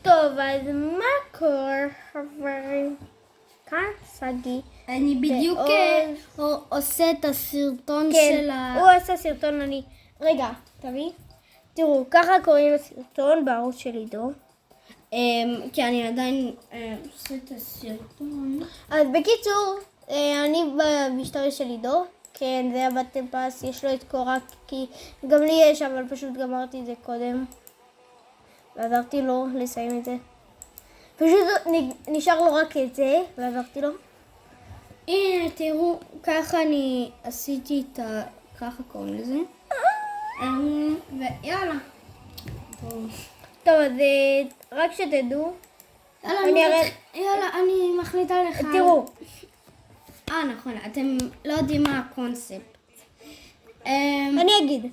טוב, אז מה קורה, חברים? כאן סגי. אני בדיוק עושה את הסרטון כן, של ה... הוא עשה סרטון, רגע, תביא. תראו, ככה קוראים לסרטון בערוץ של עידו. כי אני עדיין עושה את הסרטון. אז בקיצור, אני במשטרה של עידו. כן, זה היה בטמפס, יש לו את קורק, כי גם לי יש, אבל פשוט גמרתי את זה קודם. ועזרתי לו לסיים את זה. פשוט נשאר לו רק את זה, ועזרתי לו. הנה, תראו, ככה אני עשיתי את ה... ככה קוראים לזה. ויאללה. טוב, אז רק שתדעו. יאללה, אני מחליטה לך. תראו. נכון, אתם לא יודעים מה הקונספט. אני אגיד.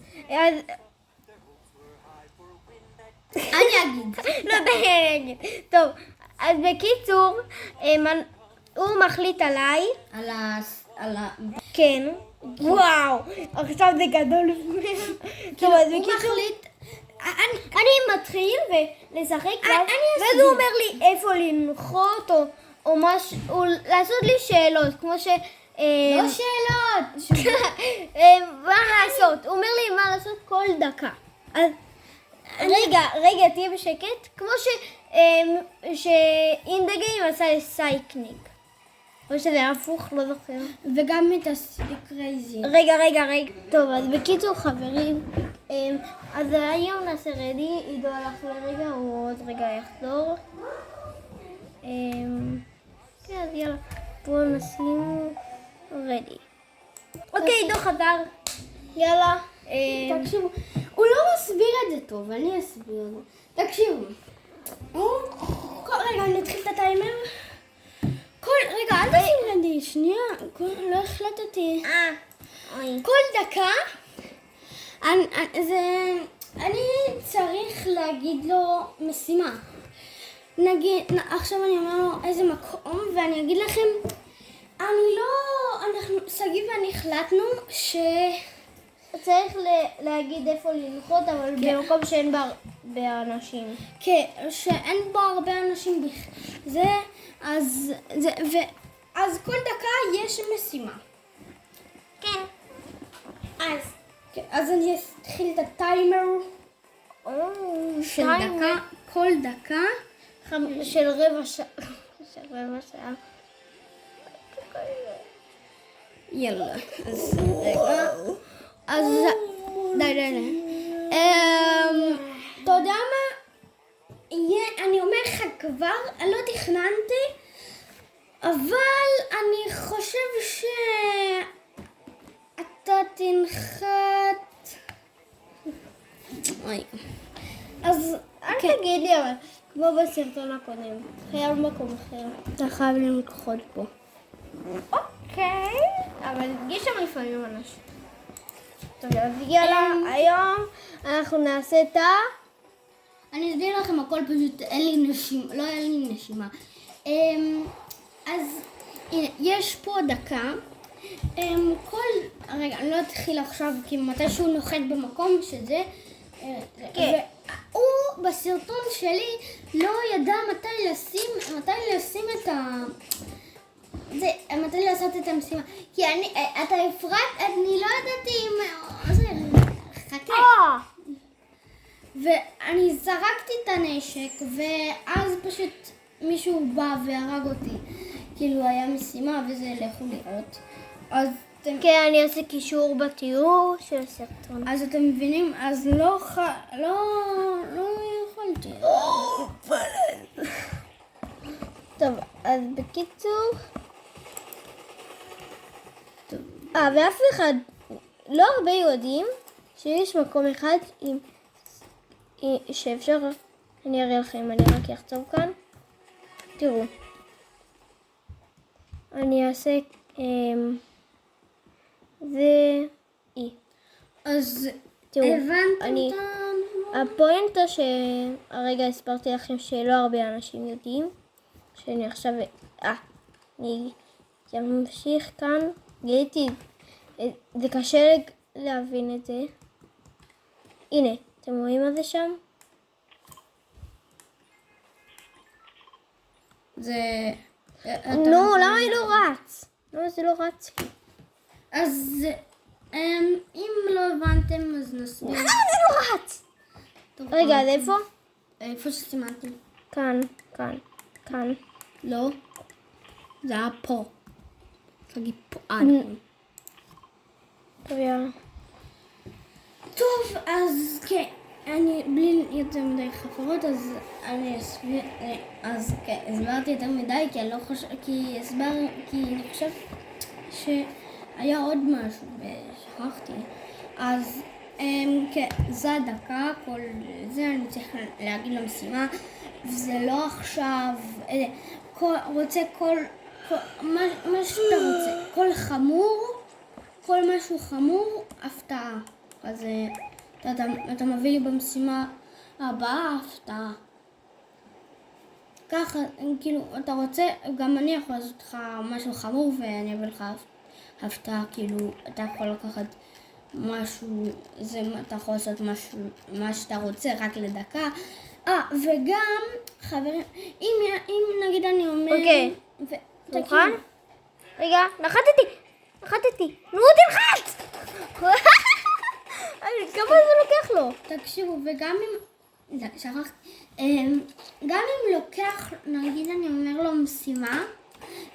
אני אגיד. לא יודע, אני אגיד. טוב, אז בקיצור, הוא מחליט עליי. על ה... כן. וואו, עכשיו זה גדול. טוב, אז הוא בקיצור. מחליט... אני מתחיל ולשחק, ואז הוא אומר לי איפה לנחות, או משהו, לעשות לי שאלות, כמו ש... לא שאלות! מה לעשות? הוא אומר לי מה לעשות כל דקה. אז רגע, תהיה בשקט, כמו שאינדגיים עשה סייקניק. או שזה היה הפוך, לא זוכר. וגם את הקרייזי. רגע. טוב, אז בקיצור חברים, אז היום נעשה רדי, עידו הלך לרגע, הוא עוד רגע יחזור. כן, אז יאללה, בואו נשים רדי. אוקיי, עידו חזר. יאללה. תקשיבו, הוא לא מסביר את זה טוב, אני אסביר את זה. תקשיבו. רגע, אני אתחיל את הטיימר. רגע, אל תשים רדי, שנייה, לא החלטתי. כל דקה, אני צריך להגיד לו משימה. נגיד, עכשיו אני אומר לו איזה מקום, ואני אגיד לכם, סגי ואני החלטנו צריך להגיד איפה לנחות, אבל במקום שאין בה הרבה אנשים. כן, שאין בו הרבה אנשים אז כל דקה יש משימה. כן. אז אני אתחיל את הטיימר של דקה, כל דקה. של רבע שעה. יאללה, אז רגע. אז די. אתה יודע מה? אני אומר לך כבר, אני לא תכננתי, אבל אני חושב שאתה תנחת. אז אל תגיד לי, אבל כמו בסרטון הקודם, חייב מקום אחר. אתה חייב לנחות פה. אוקיי, אבל יש שם לפעמים אנשים. טוב, אז יאללה, היום אנחנו נעשה את אני אסביר לכם הכל, פשוט אין לי נשימה, לא היה לי נשימה. אז הנה, יש פה דקה. רגע, אני לא אתחיל עכשיו, כי מתי שהוא נוחת במקום שזה... כן. הוא בסרטון שלי לא ידע מתי לשים את ה... מתי לעשות את המשימה. כי אתה הפרעת, אני לא ידעתי אם... חכה. ואני זרקתי את הנשק, ואז פשוט מישהו בא והרג אותי. כאילו היה משימה וזה לכו לראות. אז כן, אני אעשה קישור בתיאור של הסרטון. אז אתם מבינים? אז לא יכולתי. טוב, אז בקיצור... ואף אחד, לא הרבה יודעים שיש מקום אחד שאפשר, אני אראה לכם, אני רק אחצוב כאן. תראו. אני אעשה, זה אי. אז תראו, הבנתם הפואנטה שהרגע הסברתי לכם שלא הרבה אנשים יודעים, שאני עכשיו, אני אמשיך כאן, גיליתי, זה קשה להבין את זה. הנה, אתם רואים מה זה שם? זה... נו, למה היא לא רץ? למה זה לא רץ? אז אם לא הבנתם אז נסביר. למה זה לא רץ? רגע, אז איפה? איפה שסימנתי? כאן, כאן, כאן. לא. זה היה פה. תגיד פה. נכון. טוב, יאללה. טוב, אז כן. אני בלי יותר מדי חפרות, אז אני אסביר, אז כן, הסברתי יותר מדי, כי אני לא חושב, כי אני חושב שהיה עוד משהו ושכחתי. אז כן, זה הדקה, כל זה אני צריך להגיד למשימה, וזה לא עכשיו, רוצה מה שאתה רוצה, כל משהו חמור, הפתעה. אז אתה מביא לי במשימה הבאה הפתעה. ככה, כאילו, אתה רוצה, גם אני יכול לעשות לך משהו חמור ואני אביא לך הפתעה, כאילו, אתה יכול לקחת משהו, אתה יכול לעשות משהו, מה שאתה רוצה, רק לדקה. וגם, חברים, אם נגיד אני אומר... אוקיי. מוכן? רגע, נחתתי. נו, תלחץ! כמה זה לוקח לו? תקשיבו, וגם אם... שכחתי. גם אם לוקח, נגיד אני אומר לו משימה,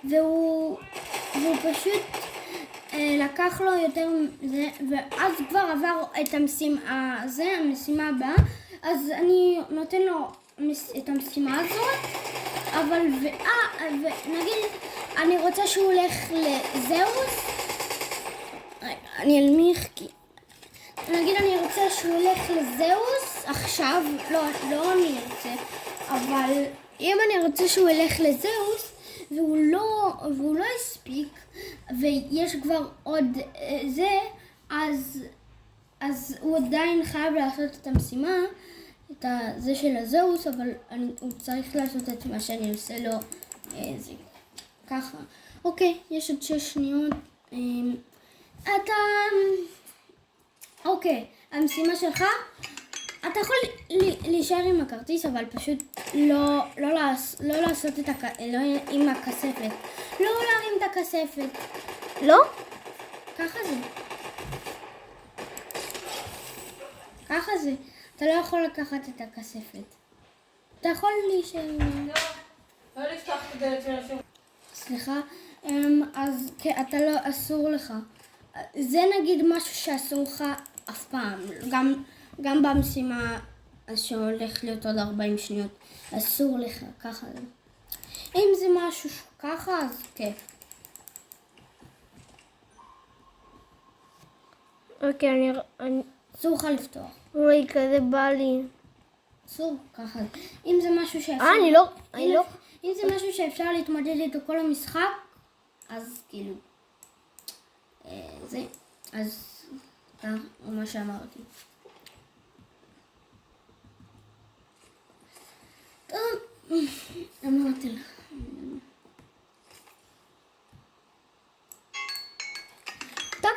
והוא פשוט לקח לו יותר זה, ואז כבר עבר את המשימה הבאה, אז אני נותן לו את המשימה הזאת, אבל ונגיד אני רוצה שהוא הולך לזהוס, אני אלמיך כי... נגיד אני רוצה שהוא הולך לזהוס עכשיו, לא אני רוצה, אבל אם אני רוצה שהוא הולך לזהוס והוא לא הספיק ויש כבר עוד זה, אז הוא עדיין חייב לעשות את המשימה, את זה של הזהוס, אבל הוא צריך לעשות את מה שאני עושה לו, זה ככה. אוקיי, יש עוד 6 שניות. אוקיי, המשימה שלך, אתה יכול להישאר עם הכרטיס, אבל פשוט לא לעשות עם הכספת. לא להרים את הכספת. לא? ככה זה. אתה לא יכול לקחת את הכספת. אתה יכול להישאר... לא לפתוח את הדלת של השום. סליחה, אז אתה לא, אסור לך. זה נגיד משהו שאסור לך אף פעם, גם במשימה שהולך להיות עוד 40 שניות, אסור לך, ככה זה. אם זה משהו ככה, אז כן. אוקיי, אני... אסור לך לפתוח. אוי, כזה בא לי. אסור, ככה זה. אם זה משהו שאפשר... אני לא... אם זה משהו שאפשר להתמודד איתו כל המשחק, אז כאילו... זה, אז מה שאמרתי. טוב, אמרתי לך. טוב,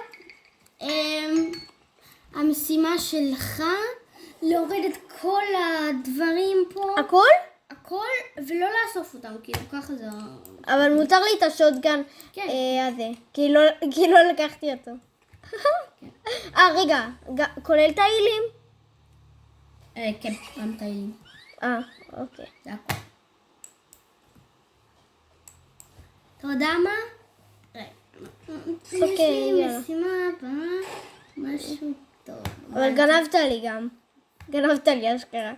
המשימה שלך להוריד את כל הדברים פה. הכל, ולא לאסוף אותם, כאילו ככה זה... אבל מותר לי את השוטגן הזה, כי לא לקחתי אותו. רגע, כולל תהילים? כן, גם תהילים. אוקיי. זה הכל. אתה יודע מה? יש לי משימה הבאה, משהו טוב. אבל גנבת לי גם. גנבת לי אשכרה.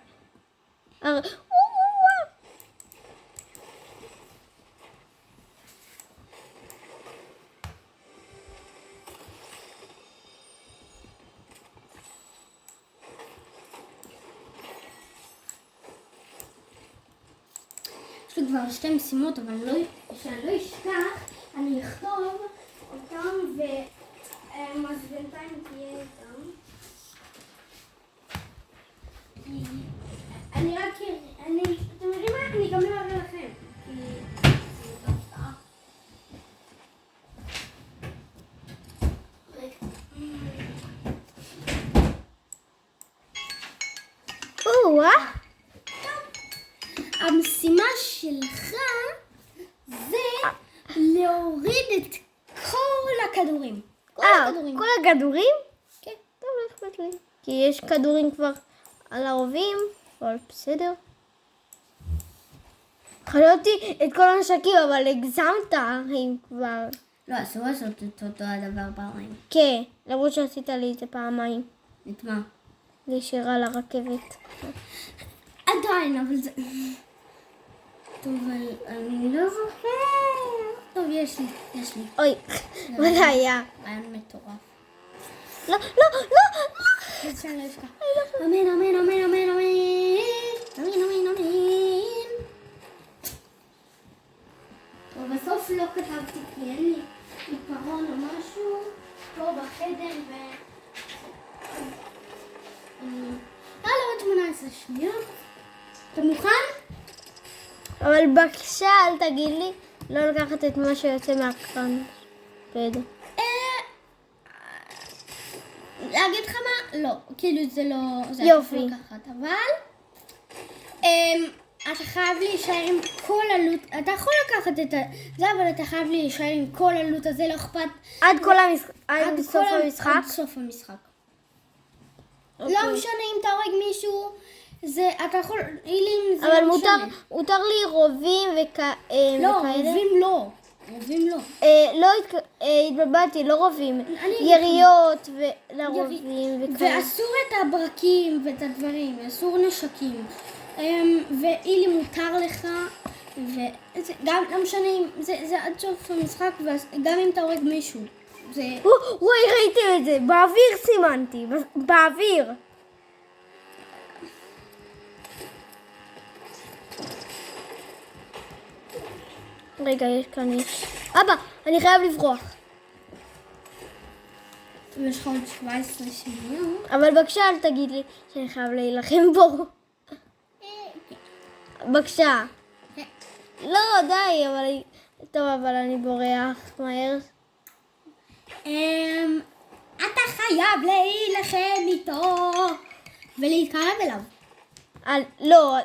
יש לי כבר 2 משימות, אבל שאני לא אשכח, אני אכתוב אותם אז בינתיים תהיה איתם. אתם יודעים מה? אני גם לא אראה לכם. זאת הפתעה. המשימה שלך זה להוריד את כל הכדורים. כל הכדורים? כן. טוב, לא אכפת לי. כי יש כדורים כבר על הרובים, אבל בסדר. חשבתי את כל הנשקים, אבל הגזמת אם כבר. לא, אסור לעשות את אותו הדבר פעמיים. כן, למרות שעשית לי את זה פעמיים. את מה? להישאר לרכבת. עדיין, אבל זה... טוב, אבל אני לא זוכר. טוב, יש לי. אוי, מה זה היה? רעיון מטורף. לא. אז שאני לא אשכח. אמן, אמן, אמן, אמן, אמן. אמן, אמן, אמן. טוב, בסוף לא כתבתי כי אין לי עיפרון או משהו פה בחדר ו... עוד 18 שניות. אתה מוכן? אבל בבקשה, אל תגיד לי לא לקחת את מה שיוצא מהקרן. בסדר. להגיד לך מה? לא, כאילו זה לא... זה יופי. יכול לקחת, אבל... אתה חייב להישאר עם כל עלות... אתה יכול לקחת את זה, אבל אתה חייב להישאר עם כל עלות הזה, לא אכפת... עד סוף המשחק? עד סוף המשחק. לא משנה אם אתה הורג מישהו, זה... אתה יכול... אבל מותר לי רובים וכאלה. לא, רובים לא. לא התבלבלתי, לא רובים. יריות לרובים וכאלה. ואסור את הברקים ואת הדברים, אסור נשקים. ואילי מותר לך, וגם לא משנה אם זה עד סוף המשחק, וגם אם אתה הורג מישהו. זה... וואי, ראיתם את זה, באוויר סימנתי, באוויר. רגע, יש כאן איש. אבא, אני חייב לברוח. יש לך עוד 17 שניות. אבל בבקשה אל תגיד לי שאני חייב להילחם בו. בבקשה. לא, די, אבל... טוב, אבל אני בורח מהר. אתה חייב להילחם איתו ולהתקרב אליו. לא,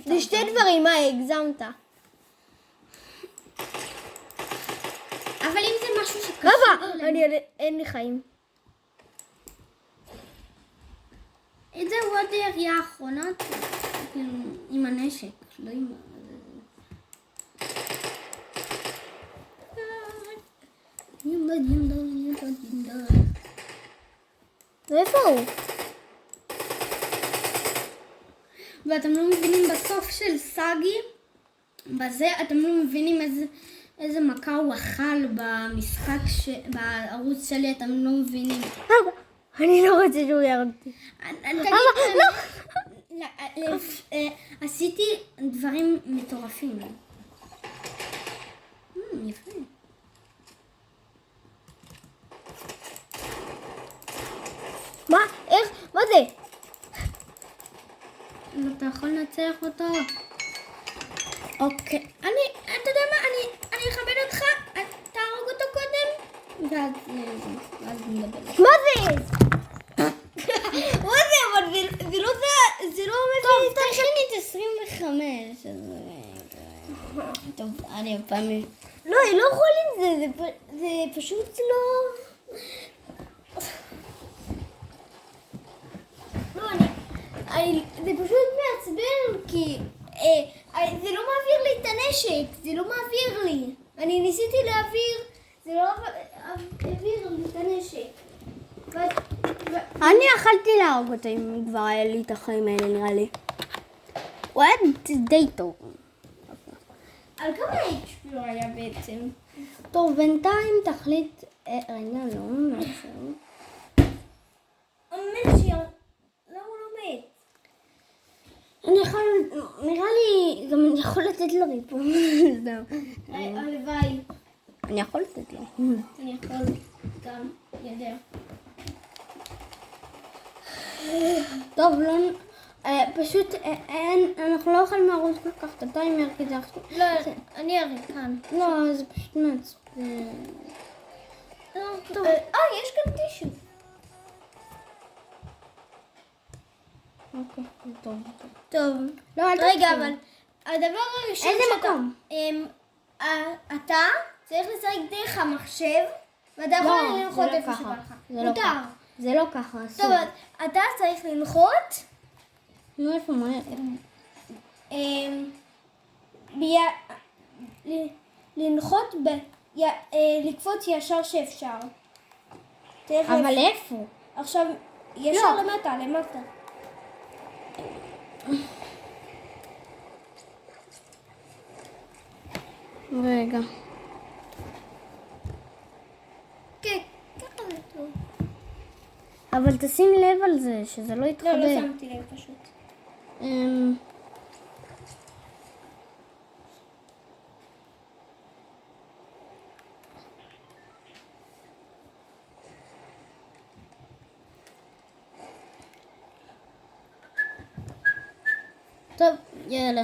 זה שתי דברים, מה הגזמת? אבל אם זה משהו שקשור... אבא, אין לי חיים. זהו, עוד ירייה האחרונה, כאילו, עם הנשק, לא עם... ואיפה הוא? ואתם לא מבינים בסוף של סאגי, בזה אתם לא מבינים איזה מכה הוא אכל במשחק, בערוץ שלי, אתם לא מבינים. אבא, אני לא רוצה שהוא ירד אותי. לא! עשיתי דברים מטורפים. יפה. מה? איך? מה זה? אתה יכול לנצח אותו. אוקיי. אתה יודע מה? אני אכבד אותך. תהרוג אותו קודם. ואז נדבר. מה זה? מה זה? אבל זה לא מביא... טוב, תכיני את 25. טוב, אני הפעם... לא, אני לא יכול עם זה. זה פשוט לא... זה פשוט מעצבן, כי זה לא מעביר לי את הנשק, זה לא מעביר לי. אני ניסיתי להעביר, זה לא העביר לי את הנשק. אני יכלתי להרוג אותו אם כבר היה לי את החיים האלה, נראה לי. הוא היה די טוב. על כמה HP הוא היה בעצם? טוב, בינתיים תחליט... רגע, לא, משהו. אמן שיר, למה הוא לא מת? אני יכול... נראה לי... גם אני יכול לתת לו ריפוי. הלוואי. אני יכול לתת לו. אני יכול גם, יודע. טוב, לא... פשוט אנחנו לא יכולים להרוס כל כך את הטיימר כי זה עכשיו... לא, אני אראה כאן. לא, זה פשוט מעצבן. טוב. יש כאן טישו. אוקיי, טוב. טוב. לא, אל רגע, תתחיל. אבל הדבר הראשון איזה מקום? אתה צריך לשחק דרך המחשב, ואתה יכול לנחות איפה שבא לך. מותר. זה לא ככה, אסור. טוב, אתה צריך לנחות, נו, איפה מהר? לנחות, לקפוץ ישר שאפשר. אבל איפה? עכשיו, ישר למטה. רגע. כן, ככה זה טוב. אבל תשים לב על זה, שזה לא יתחבא. לא שמתי לב פשוט. טוב, יאללה.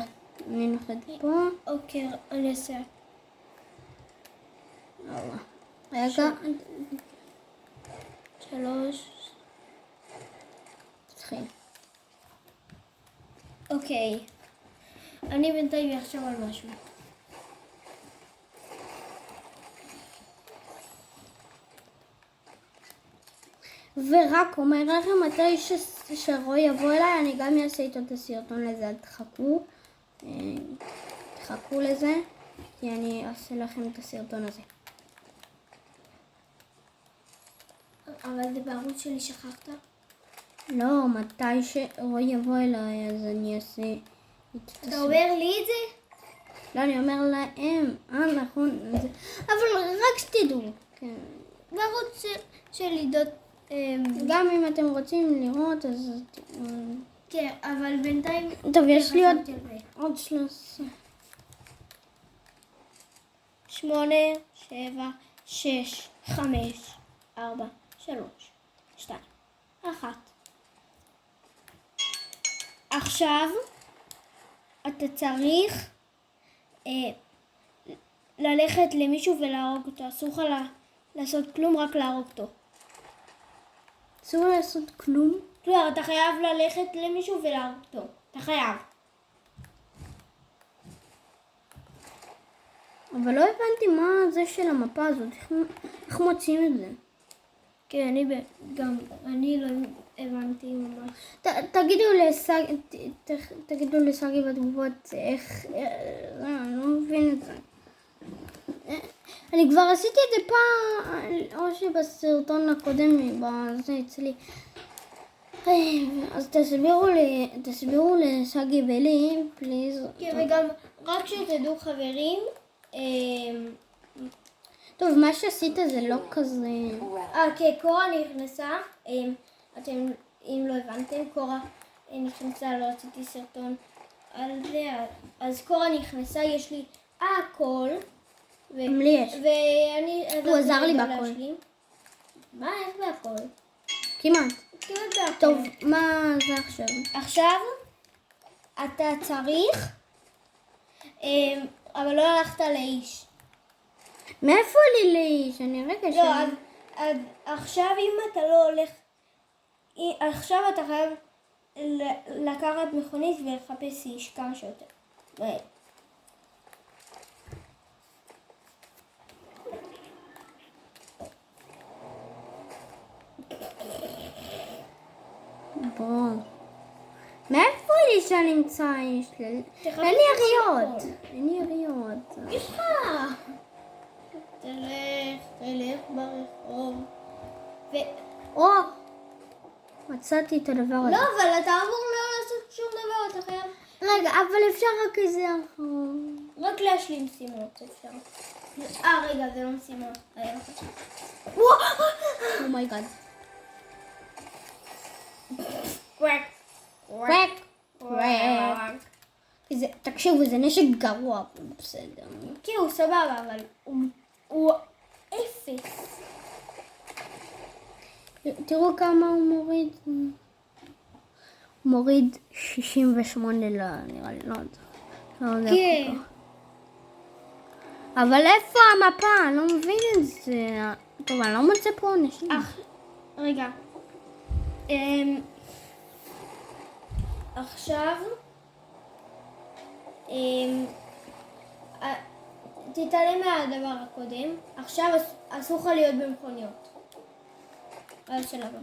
אני נוחת פה. אוקיי, אני אעשה. רגע. 3. תתחיל. אוקיי. אני בינתיים אחשוב על משהו. ורק אומר לכם, מתי שרוי יבוא אליי, אני גם אעשה איתו את הסרטון לזה, תחכו לזה, כי אני אעשה לכם את הסרטון הזה. אבל זה בערוץ שלי, שכחת? לא, מתי שרוי יבוא אליי, אז אני אעשה את אתה אומר לי את זה? לא, אני אומר להם, נכון, אבל רק שתדעו, כן. בערוץ של עידות... גם אם אתם רוצים לראות, אז... כן, אבל בינתיים... טוב, יש לי עוד 13. 8, 7, 6, 5, 4, 3, 2, 1. עכשיו אתה צריך ללכת למישהו ולהרוג אותו. אסור לך לעשות כלום, רק להרוג אותו. אסור לעשות כלום? לא, אתה חייב ללכת למישהו ולהרוג אותו. אתה חייב. אבל לא הבנתי מה זה של המפה הזאת, איך מוצאים את זה? כן, אני לא הבנתי ממש. תגידו לסגי בתגובות איך, אני לא מבין את זה. אני כבר עשיתי את זה פעם, או שבסרטון הקודם, בזה אצלי. אז תסבירו לסגי ולי, פליז. כן, וגם רק שתדעו חברים, טוב, מה שעשית זה לא כזה... כן, קורה נכנסה, אתם, אם לא הבנתם, קורה נכנסה, לא רציתי סרטון על זה, אז קורה נכנסה, יש לי הכל, גם לי יש. ואני... הוא עזר לי בהכל. מה, איך בהכל? כמעט. כמעט בהכל. טוב, מה זה עכשיו? עכשיו, אתה צריך, אבל לא הלכת לאיש. מאיפה לי לאיש? אני רגע לא, אז עכשיו אם אתה לא הולך, עכשיו אתה חייב לקחת מכונית ולחפש איש כמה שיותר. בוא. מאיפה אלישע נמצא? אין לי יריות. אין לי יריות. יש לך. תלך ברחוב. או! מצאתי את הדבר הזה. לא, אבל אתה אמור לא לעשות שום דבר, אתה חייב רגע, אבל אפשר רק איזה אחרון. רק להשלים משימות, אפשר. רגע, זה לא משימות. אומייגאד. קוואק. קוואק. קוואק. תקשיבו, זה נשק גרוע, בסדר. כן, הוא סבבה, אבל הוא אפס. תראו כמה הוא מוריד. הוא מוריד 68 נראה לי, לא יודע. כן. אבל איפה המפה? אני לא מבין את זה. טוב, אני לא מוצא פה אנשים. רגע. עכשיו תתעלם מהדבר הקודם. עכשיו אסור לך להיות במכוניות. על שלב הבא.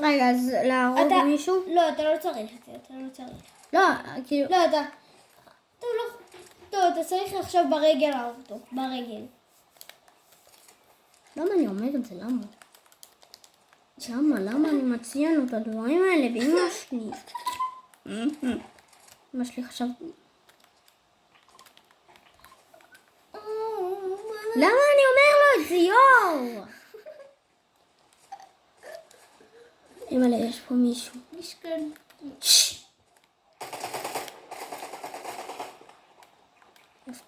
רגע, אז להרוג מישהו? לא, אתה לא צריך את זה, אתה לא צריך. לא, כאילו... לא, אתה... טוב, אתה צריך עכשיו ברגל להרוג אותו. ברגל. למה אני אומר את זה? למה אני מציין את הדברים האלה באמא שלי? אמא שלי חשב... למה אני אומר לו את זה? יואו! אמא'לה, יש פה מישהו. יש כאן...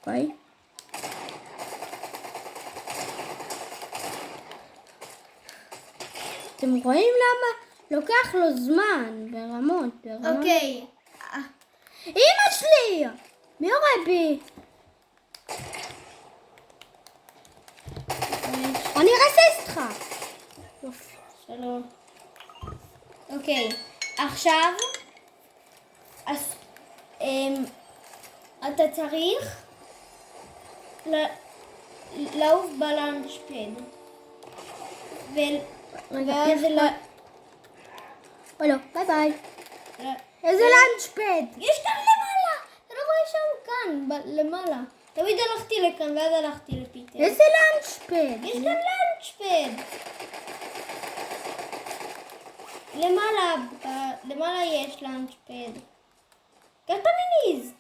ביי. אתם רואים למה? לוקח לו זמן ברמות. אוקיי. אמא שלי! מי יורה בי? אני רסיסט לך. יופי. שלום. אוקיי. עכשיו... אתה צריך... לעוף בלנדשפד. ואז אוי לא, ביי ביי. איזה לנצ'פד? יש כאן למעלה! אתה לא רואה שם כאן, למעלה. תמיד הלכתי לכאן ואז הלכתי לפיטר. איזה לנצ'פד? יש כאן לנצ'פד. למעלה יש לנצ'פד. קח את המיניז.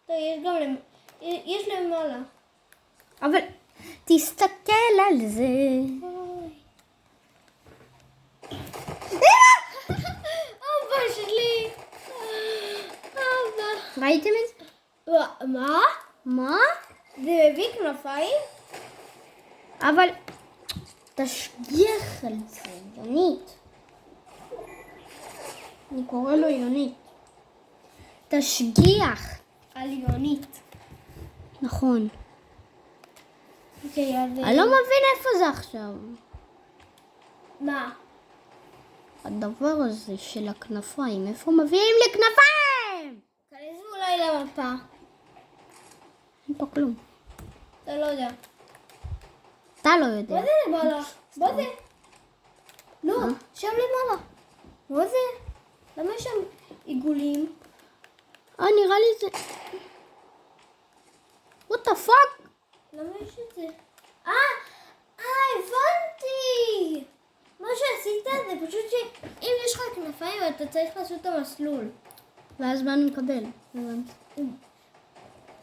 טוב, יש גם יש למעלה. אבל תסתכל על זה. אבא שלי. אבא. ראיתם את זה? מה? מה? זה מביא כנפיים? אבל תשגיח על זה, יונית. אני קורא לו יונית. תשגיח. על יונית. נכון. אוקיי, אז... אני לא מבין איפה זה עכשיו. מה? הדבר הזה של הכנפיים, איפה מביאים לי כנפיים? כנס אולי למפה. אין פה כלום. אתה לא יודע. אתה לא יודע. מה זה למעלה? מה זה? לא, שם למעלה. מה זה? למה יש שם עיגולים? נראה לי זה... what the fuck? למה יש את זה? הבנתי! מה שעשית זה פשוט שאם יש לך כנפיים אתה צריך לעשות את המסלול. ואז מה אני מקבל?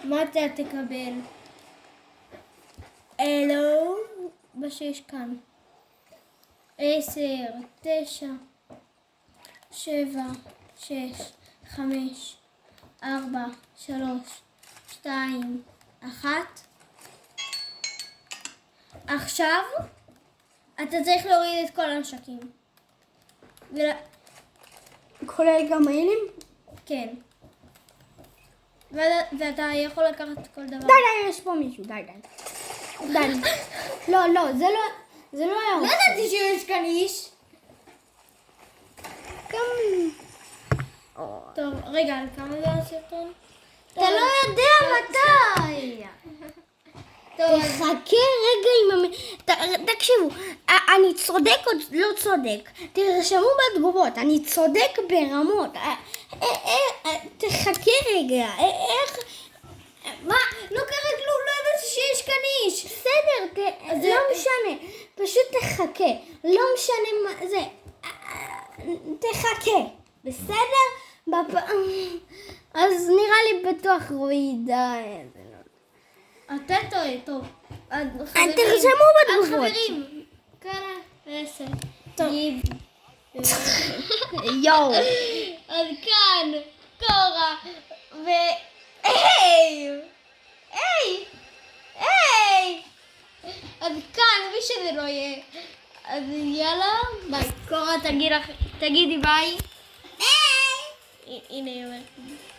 מה אתה תקבל? אלו, מה שיש כאן. 10, 9, 7, 6, 5, 4, 3, 2, 1. עכשיו אתה צריך להוריד את כל הנשקים. כולל גם היילים? כן. ואתה יכול לקחת כל דבר. די, יש פה מישהו, די. לא, זה לא היה... לא ידעתי שיש כאן איש. גם... טוב, רגע, על כמה זה הסרטון? אתה לא יודע מתי. תחכה רגע עם תקשיבו, אני צודק או לא צודק? תרשמו בתגובות, אני צודק ברמות. תחכה רגע, איך... מה? לא קרה כלום, לא ידעתי שיש כאן איש. בסדר, לא משנה, פשוט תחכה, לא משנה מה זה, תחכה, בסדר? אז נראה לי בטוח רואי ידע. אתה טועה, טוב. תרשמו בתגובות. חברים, כאן 10. טוב. יואו. אז כאן, קורה, היי! אז כאן, מי שזה לא יהיה. אז יאללה, ביי. קורה, תגידי ביי. הנה היא אומרת.